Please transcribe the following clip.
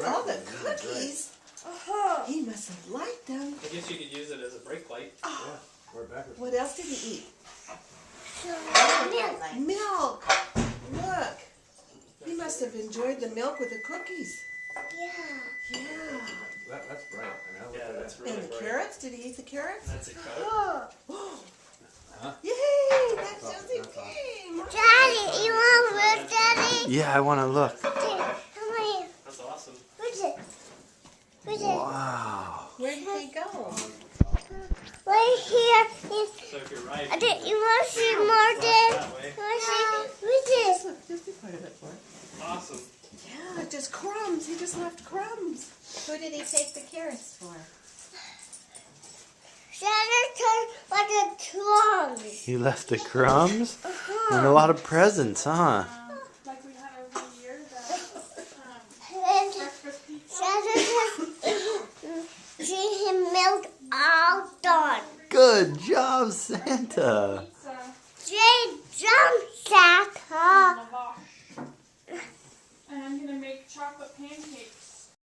all the cookies. He must have liked them. I guess you could use it as a brake light. Oh. Yeah, or backwards. What else did he eat? Milk. Milk. Look. He must have enjoyed the milk with the cookies. Yeah. Yeah. That's bright. I mean, I looked Yeah, at that's that. really And the bright. carrots? Did he eat the carrots? That's a Coke. Huh? Yay! That's That's Josie awesome. King. Daddy, you want to look, Daddy? Yeah, I want to look. That's awesome. Where's it? Where's it? Wow. Where did they go? Right here. So if you're right, I think you want to see flash more, Dad? that way. You want to see? Where's it? Look, just be part of it for it. Awesome. Yeah, just crumbs. He just left crumbs. Who did he take the carrots for? Santa turned like a trunk. He left the crumbs and a lot of presents, huh? Like we had every year, the And breakfast pizza. Santa see him milk all done. Good job, Santa. Pizza. Jay jump, Santa.